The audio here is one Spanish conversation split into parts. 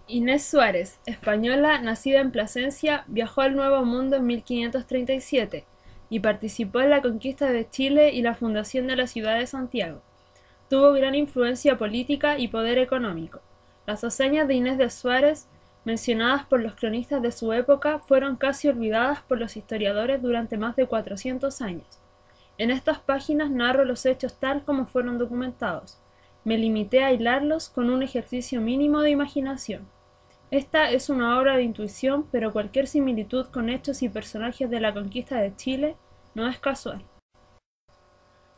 Inés Suárez, española, nacida en Plasencia, viajó al Nuevo Mundo en 1537 y participó en la conquista de Chile y la fundación de la ciudad de Santiago. Tuvo gran influencia política y poder económico. Las hazañas de Inés de Suárez, mencionadas por los cronistas de su época, fueron casi olvidadas por los historiadores durante más de 400 años. En estas páginas narro los hechos tal como fueron documentados. Me limité a hilarlos con un ejercicio mínimo de imaginación. Esta es una obra de intuición, pero cualquier similitud con hechos y personajes de la conquista de Chile no es casual.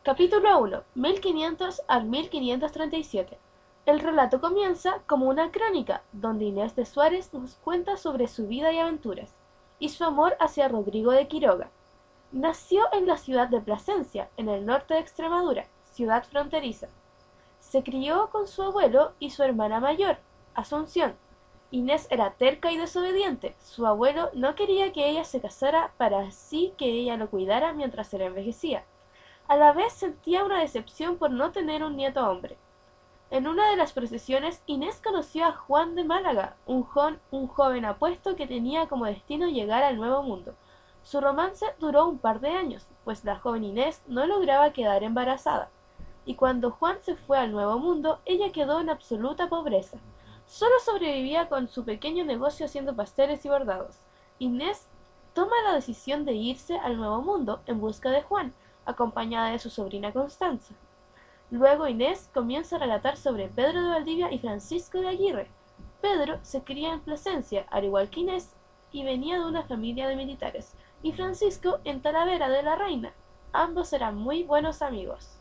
Capítulo 1. 1500 al 1537. El relato comienza como una crónica, donde Inés de Suárez nos cuenta sobre su vida y aventuras, y su amor hacia Rodrigo de Quiroga. Nació en la ciudad de Plasencia, en el norte de Extremadura, ciudad fronteriza. Se crió con su abuelo y su hermana mayor, Asunción. Inés era terca y desobediente. Su abuelo no quería que ella se casara para así que ella lo cuidara mientras él envejecía. A la vez sentía una decepción por no tener un nieto hombre. En una de las procesiones, Inés conoció a Juan de Málaga, un joven apuesto que tenía como destino llegar al Nuevo Mundo. Su romance duró un par de años, pues la joven Inés no lograba quedar embarazada, y cuando Juan se fue al Nuevo Mundo, ella quedó en absoluta pobreza. Solo sobrevivía con su pequeño negocio haciendo pasteles y bordados. Inés toma la decisión de irse al Nuevo Mundo en busca de Juan, acompañada de su sobrina Constanza. Luego Inés comienza a relatar sobre Pedro de Valdivia y Francisco de Aguirre. Pedro se cría en Plasencia, al igual que Inés, y venía de una familia de militares, y Francisco en Talavera de la Reina. Ambos eran muy buenos amigos.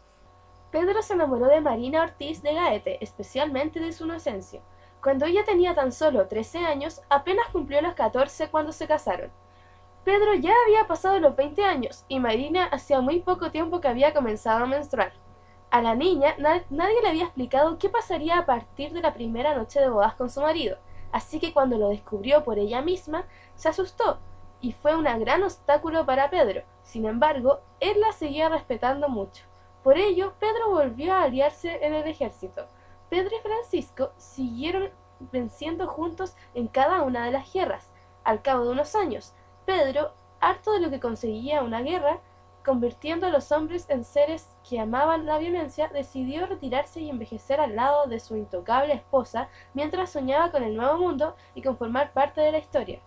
Pedro se enamoró de Marina Ortiz de Gaete, especialmente de su inocencia. Cuando ella tenía tan solo 13 años, apenas cumplió los 14 cuando se casaron. Pedro ya había pasado los 20 años y Marina hacía muy poco tiempo que había comenzado a menstruar. A la niña nadie le había explicado qué pasaría a partir de la primera noche de bodas con su marido, así que cuando lo descubrió por ella misma, se asustó y fue un gran obstáculo para Pedro. Sin embargo, él la seguía respetando mucho. Por ello, Pedro volvió a aliarse en el ejército. Pedro y Francisco siguieron venciendo juntos en cada una de las guerras. Al cabo de unos años, Pedro, harto de lo que conseguía una guerra, convirtiendo a los hombres en seres que amaban la violencia, decidió retirarse y envejecer al lado de su intocable esposa mientras soñaba con el nuevo mundo y con formar parte de la historia.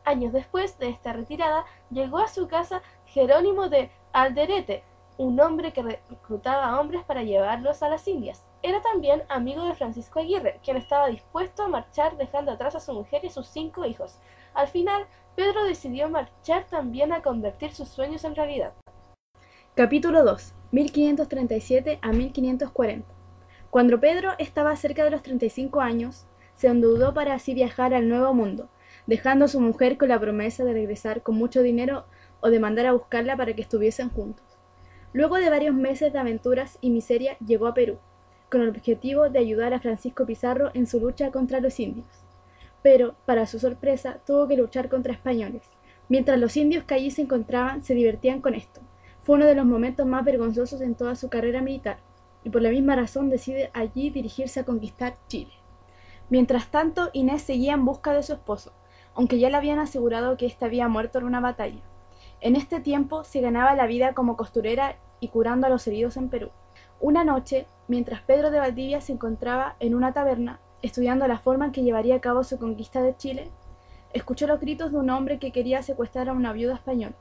Años después de esta retirada, llegó a su casa Jerónimo de Alderete, un hombre que reclutaba a hombres para llevarlos a las Indias. Era también amigo de Francisco Aguirre, quien estaba dispuesto a marchar dejando atrás a su mujer y sus 5 hijos. Al final, Pedro decidió marchar también a convertir sus sueños en realidad. Capítulo 2. 1537 a 1540. Cuando Pedro estaba cerca de los 35 años, se endeudó para así viajar al Nuevo Mundo, dejando a su mujer con la promesa de regresar con mucho dinero o de mandar a buscarla para que estuviesen juntos. Luego de varios meses de aventuras y miseria, llegó a Perú, con el objetivo de ayudar a Francisco Pizarro en su lucha contra los indios. Pero, para su sorpresa, tuvo que luchar contra españoles. Mientras los indios que allí se encontraban se divertían con esto. Fue uno de los momentos más vergonzosos en toda su carrera militar, y por la misma razón decide allí dirigirse a conquistar Chile. Mientras tanto, Inés seguía en busca de su esposo, aunque ya le habían asegurado que éste había muerto en una batalla. En este tiempo se ganaba la vida como costurera y curando a los heridos en Perú. Una noche, mientras Pedro de Valdivia se encontraba en una taberna, estudiando la forma en que llevaría a cabo su conquista de Chile, escuchó los gritos de un hombre que quería secuestrar a una viuda española.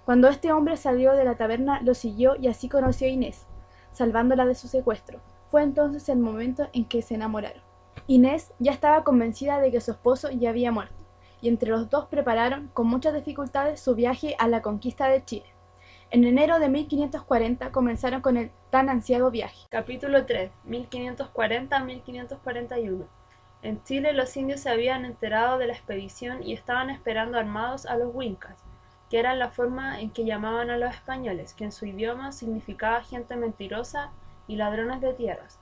Cuando este hombre salió de la taberna, lo siguió y así conoció a Inés, salvándola de su secuestro. Fue entonces el momento en que se enamoraron. Inés ya estaba convencida de que su esposo ya había muerto, y entre los dos prepararon, con muchas dificultades, su viaje a la conquista de Chile. En enero de 1540 comenzaron con el tan ansiado viaje. Capítulo 3. 1540 a 1541. En Chile los indios se habían enterado de la expedición y estaban esperando armados a los Wincas, que era la forma en que llamaban a los españoles, que en su idioma significaba gente mentirosa y ladrones de tierras.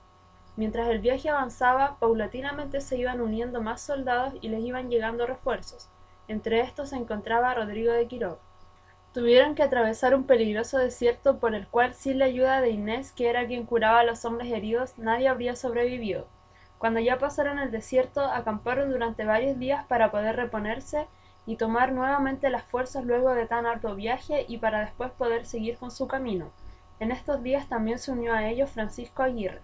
Mientras el viaje avanzaba, paulatinamente se iban uniendo más soldados y les iban llegando refuerzos. Entre estos se encontraba Rodrigo de Quiroga. Tuvieron que atravesar un peligroso desierto por el cual, sin la ayuda de Inés, que era quien curaba a los hombres heridos, nadie habría sobrevivido. Cuando ya pasaron el desierto, acamparon durante varios días para poder reponerse y tomar nuevamente las fuerzas luego de tan arduo viaje y para después poder seguir con su camino. En estos días también se unió a ellos Francisco Aguirre.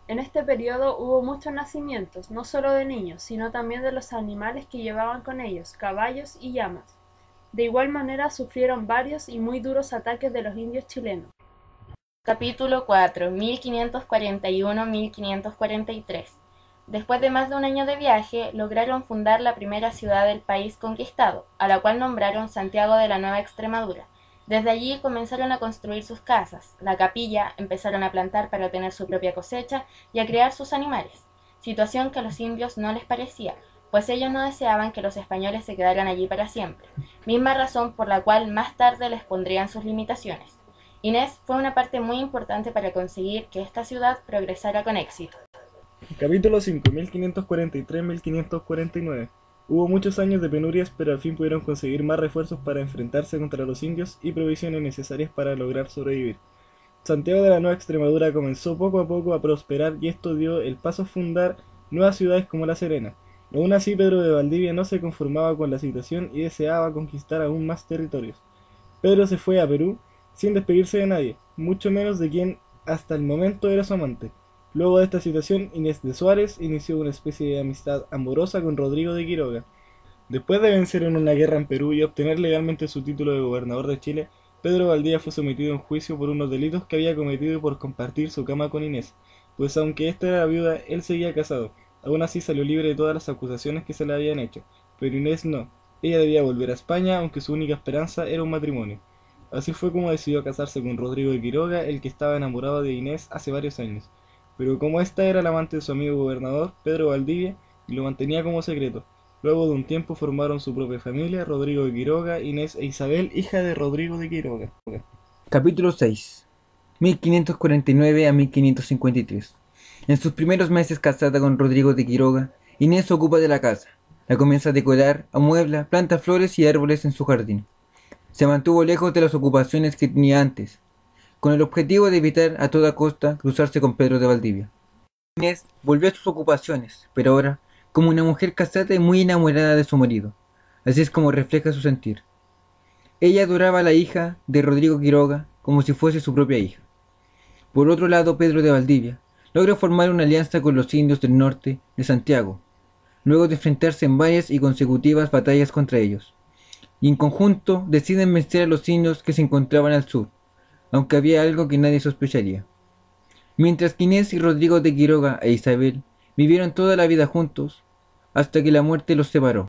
En este periodo hubo muchos nacimientos, no solo de niños, sino también de los animales que llevaban con ellos, caballos y llamas. De igual manera sufrieron varios y muy duros ataques de los indios chilenos. Capítulo 4, 1541-1543. Después de más de un año de viaje, lograron fundar la primera ciudad del país conquistado, a la cual nombraron Santiago de la Nueva Extremadura. Desde allí comenzaron a construir sus casas, la capilla, empezaron a plantar para tener su propia cosecha y a criar sus animales, situación que a los indios no les parecía, pues ellos no deseaban que los españoles se quedaran allí para siempre, misma razón por la cual más tarde les pondrían sus limitaciones. Inés fue una parte muy importante para conseguir que esta ciudad progresara con éxito. Capítulo 5, 1543-1549. Hubo muchos años de penurias, pero al fin pudieron conseguir más refuerzos para enfrentarse contra los indios y provisiones necesarias para lograr sobrevivir. Santiago de la Nueva Extremadura comenzó poco a poco a prosperar y esto dio el paso a fundar nuevas ciudades como La Serena. Aún así, Pedro de Valdivia no se conformaba con la situación y deseaba conquistar aún más territorios. Pedro se fue a Perú sin despedirse de nadie, mucho menos de quien hasta el momento era su amante. Luego de esta situación, Inés de Suárez inició una especie de amistad amorosa con Rodrigo de Quiroga. Después de vencer en una guerra en Perú y obtener legalmente su título de gobernador de Chile, Pedro Valdivia fue sometido a un juicio por unos delitos que había cometido por compartir su cama con Inés, pues aunque ésta era viuda, él seguía casado. Aún así salió libre de todas las acusaciones que se le habían hecho, pero Inés no. Ella debía volver a España, aunque su única esperanza era un matrimonio. Así fue como decidió casarse con Rodrigo de Quiroga, el que estaba enamorado de Inés hace varios años. Pero como esta era la amante de su amigo gobernador, Pedro Valdivia, y lo mantenía como secreto. Luego de un tiempo formaron su propia familia, Rodrigo de Quiroga, Inés e Isabel, hija de Rodrigo de Quiroga. Capítulo 6, 1549 a 1553. En sus primeros meses casada con Rodrigo de Quiroga, Inés se ocupa de la casa. La comienza a decorar, amuebla, planta flores y árboles en su jardín. Se mantuvo lejos de las ocupaciones que tenía antes, con el objetivo de evitar a toda costa cruzarse con Pedro de Valdivia. Inés volvió a sus ocupaciones, pero ahora como una mujer casada y muy enamorada de su marido. Así es como refleja su sentir. Ella adoraba a la hija de Rodrigo Quiroga como si fuese su propia hija. Por otro lado, Pedro de Valdivia logra formar una alianza con los indios del norte de Santiago, luego de enfrentarse en varias y consecutivas batallas contra ellos, y en conjunto deciden vencer a los indios que se encontraban al sur, aunque había algo que nadie sospecharía. Mientras que Inés y Rodrigo de Quiroga e Isabel vivieron toda la vida juntos, hasta que la muerte los separó.